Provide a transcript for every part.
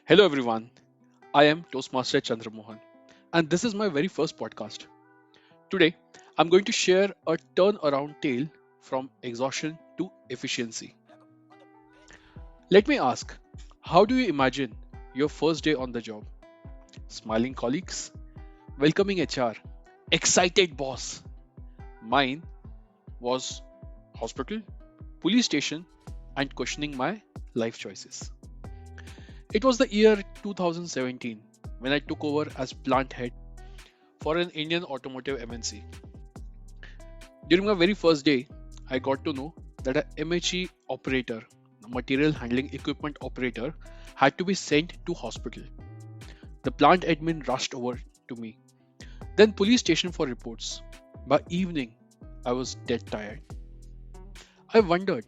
Hello everyone, I am Toastmaster Chandramohan and this is my very first podcast. Today, I'm going to share a turnaround tale from exhaustion to efficiency. Let me ask, how do you imagine your first day on the job? Smiling colleagues, welcoming HR, excited boss. Mine was hospital, police station, and questioning my life choices. It was the year 2017 when I took over as plant head for an Indian automotive MNC. During my very first day, I got to know that a MHE operator, a material handling equipment operator, had to be sent to hospital. The plant admin rushed over to me, then police station for reports. By evening, I was dead tired. I wondered,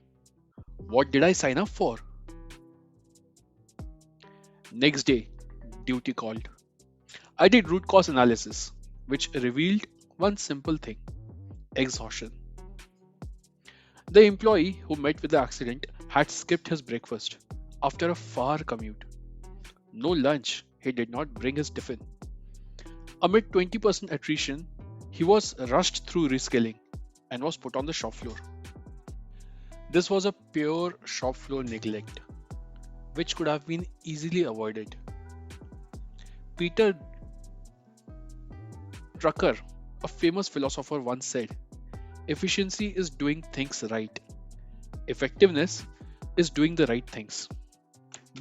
what did I sign up for? Next day, duty called. I did root cause analysis, which revealed one simple thing: exhaustion. The employee who met with the accident had skipped his breakfast after a far commute. No lunch, he did not bring his tiffin. Amid 20% attrition, he was rushed through reskilling and was put on the shop floor. This was a pure shop floor neglect, which could have been easily avoided. Peter Drucker, a famous philosopher, once said, efficiency is doing things right, effectiveness is doing the right things.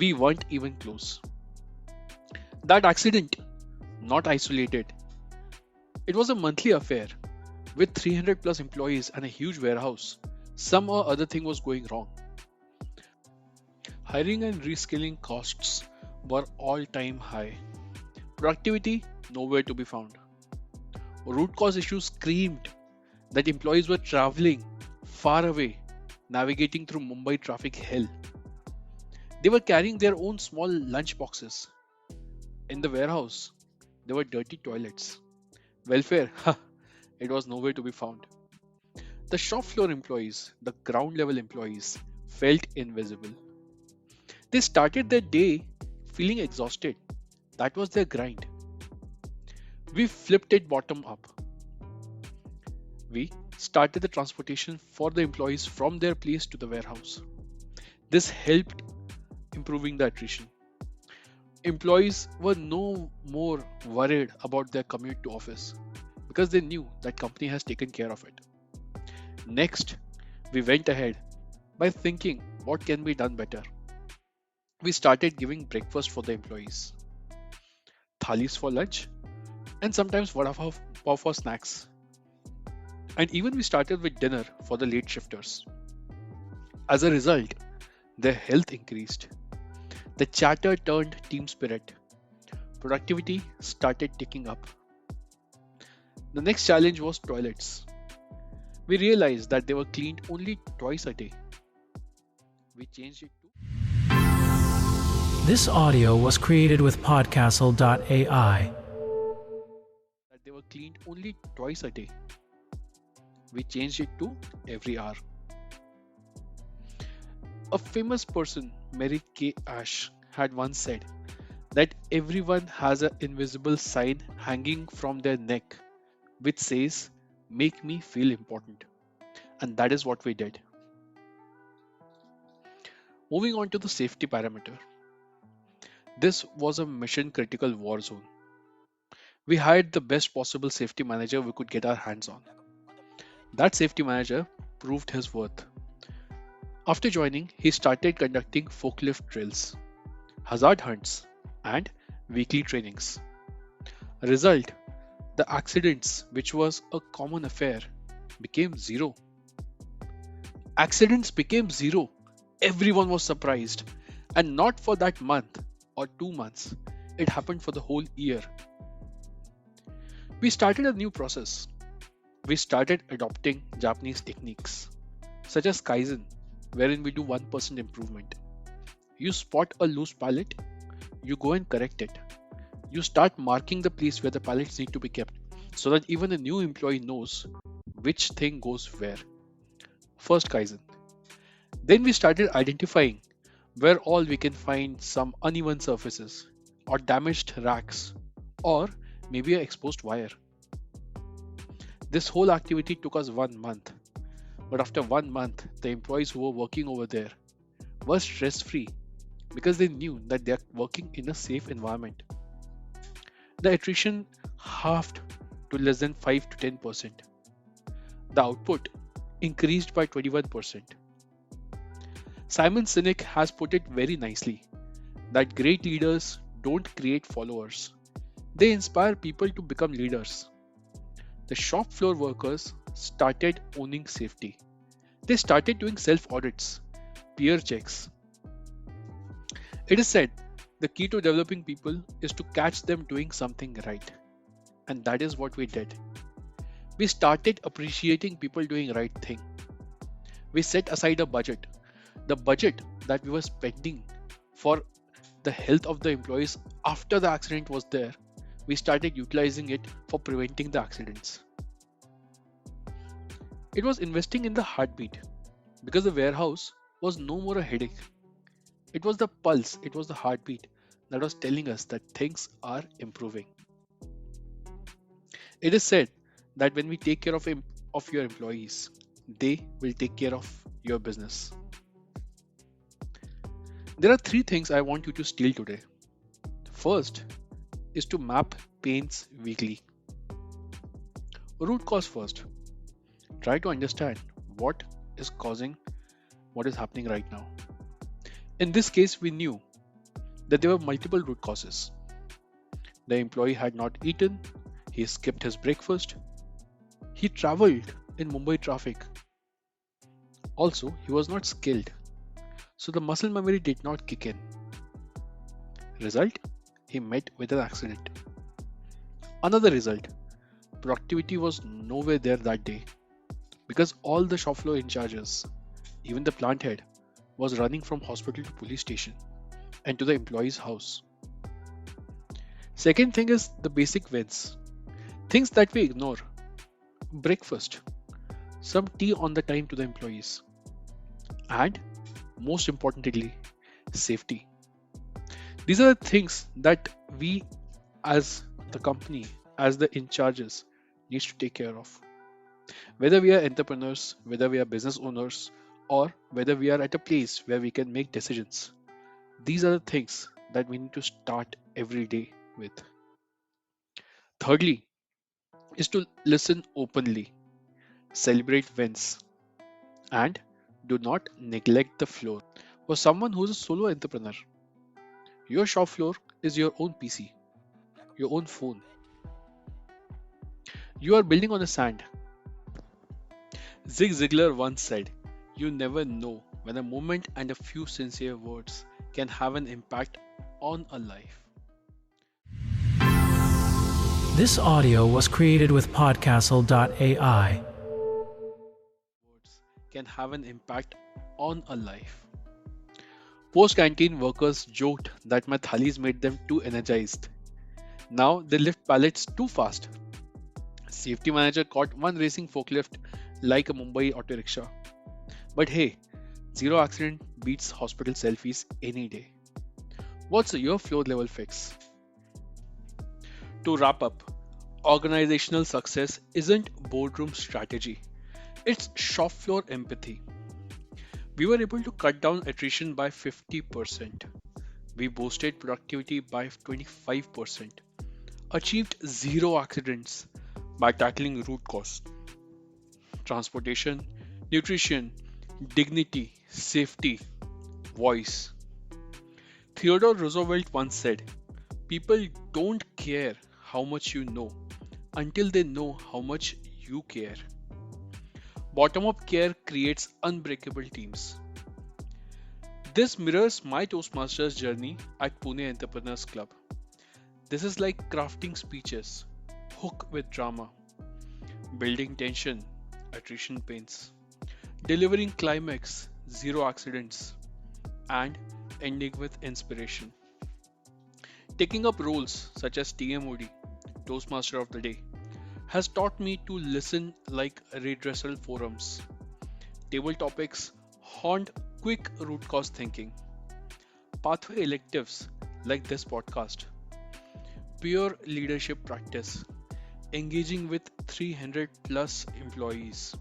We weren't even close. That accident, not isolated, it was a monthly affair with 300 plus employees and a huge warehouse. Some or other thing was going wrong. Hiring and reskilling costs were all time high. Productivity nowhere to be found. Root cause issues screamed that employees were traveling far away, navigating through Mumbai traffic hell. They were carrying their own small lunch boxes. In the warehouse, there were dirty toilets. Welfare, it was nowhere to be found. The shop floor employees, the ground level employees, felt invisible. They started their day feeling exhausted. That was their grind. We flipped it bottom up. We started the transportation for the employees from their place to the warehouse. This helped improving the attrition. Employees were no more worried about their commute to office because they knew that company has taken care of it. Next, we went ahead by thinking what can be done better. We started giving breakfast for the employees, thalis for lunch, and sometimes vada pav for snacks. And even we started with dinner for the late shifters. As a result, their health increased. The chatter turned team spirit. Productivity started ticking up. The next challenge was toilets. We realized that they were cleaned only twice a day. We changed it to This audio was created with Podcastle.ai. that they were cleaned only twice a day. We changed it to every hour. A famous person, Mary Kay Ash, had once said that everyone has an invisible sign hanging from their neck which says, "Make me feel important." And that is what we did. Moving on to the safety parameter. This was a mission critical war zone. We hired the best possible safety manager we could get our hands on. That safety manager proved his worth. After joining, he started conducting forklift drills, hazard hunts, and weekly trainings. Result: the accidents, which was a common affair, became zero. Accidents became zero. Everyone was surprised. And not for that month or 2 months, it happened for the whole year. We started a new process. We started adopting Japanese techniques, such as Kaizen, wherein we do 1% improvement. You spot a loose pallet, you go and correct it. You start marking the place where the pallets need to be kept so that even a new employee knows which thing goes where. First Kaizen. Then we started identifying where all we can find some uneven surfaces, or damaged racks, or maybe an exposed wire. This whole activity took us 1 month, but after 1 month, the employees who were working over there were stress free because they knew that they are working in a safe environment. The attrition halved to less than 5 to 10%. The output increased by 21%. Simon Sinek has put it very nicely that great leaders don't create followers, they inspire people to become leaders. The shop floor workers started owning safety. They started doing self audits, peer checks. It is said the key to developing people is to catch them doing something right. And that is what we did. We started appreciating people doing right thing. We set aside a budget. The budget that we were spending for the health of the employees after the accident was there, we started utilizing it for preventing the accidents. It was investing in the heartbeat because the warehouse was no more a headache. It was the pulse, it was the heartbeat that was telling us that things are improving. It is said that when we take care of your employees, they will take care of your business. There are three things I want you to steal today. First is to map pains weekly. Root cause first. Try to understand what is causing what is happening right now. In this case, we knew that there were multiple root causes. The employee had not eaten, he skipped his breakfast, he traveled in Mumbai traffic. Also, he was not skilled, so the muscle memory did not kick in. Result, he met with an accident. Another result, productivity was nowhere there that day because all the shop floor in charges, even the plant head, was running from hospital to police station and to the employee's house. Second thing is the basic wins. Things that we ignore. Breakfast, some tea on the time to the employees, and most importantly, safety. These are the things that we as the company, as the in charges, needs to take care of. Whether we are entrepreneurs, whether we are business owners, or whether we are at a place where we can make decisions, these are the things that we need to start every day with. Thirdly, is to listen openly, celebrate wins, and do not neglect the floor. For someone who's a solo entrepreneur, your shop floor is your own PC, your own phone. You are building on the sand. Zig Ziglar once said, "You never know when a moment and a few sincere words can have an impact on a life." This audio was created with Podcastle.ai. Words can have an impact on a life. Post canteen workers joked that my thalis made them too energized. Now they lift pallets too fast. Safety manager caught one racing forklift like a Mumbai auto rickshaw. But hey, zero accident beats hospital selfies any day. What's your floor level fix? To wrap up, organizational success isn't boardroom strategy, it's shop floor empathy. We were able to cut down attrition by 50%. We boosted productivity by 25%. Achieved zero accidents by tackling root cause. Transportation, nutrition, dignity, safety, voice. Theodore Roosevelt once said, "People don't care how much you know until they know how much you care." Bottom-up care creates unbreakable teams. This mirrors my Toastmasters journey at Pune Entrepreneurs Club. This is like crafting speeches, hook with drama, building tension, attrition pains, delivering climax, zero accidents, and ending with inspiration. Taking up roles such as TMOD, Toastmaster of the Day, has taught me to listen like redressal forums. Table topics haunt quick root cause thinking. Pathway electives like this podcast, pure leadership practice, engaging with 300 plus employees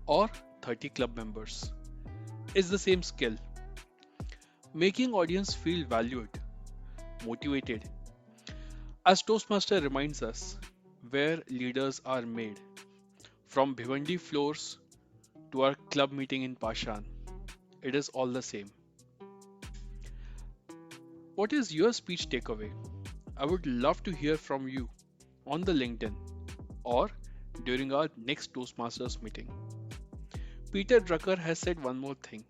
or 30 club members is the same skill. Making audience feel valued, motivated. As Toastmaster reminds us, where leaders are made, from Bhiwandi floors to our club meeting in Pashan, it is all the same. What is your speech takeaway? I would love to hear from you on the LinkedIn or during our next Toastmasters meeting. Peter Drucker has said one more thing.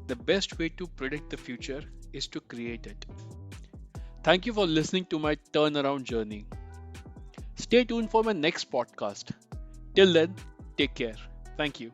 The best way to predict the future is to create it. Thank you for listening to my turnaround journey. Stay tuned for my next podcast. Till then, take care. Thank you.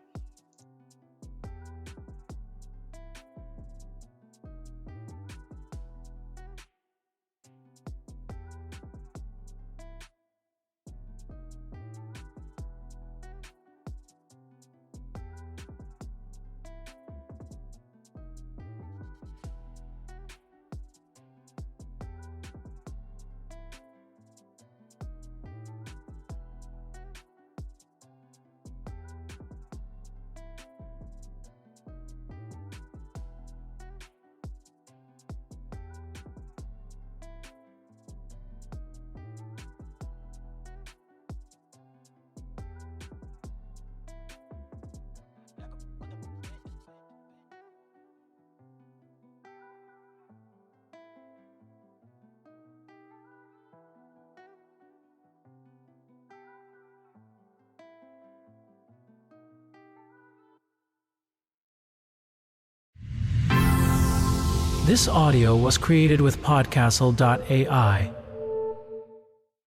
This audio was created with Podcastle.ai.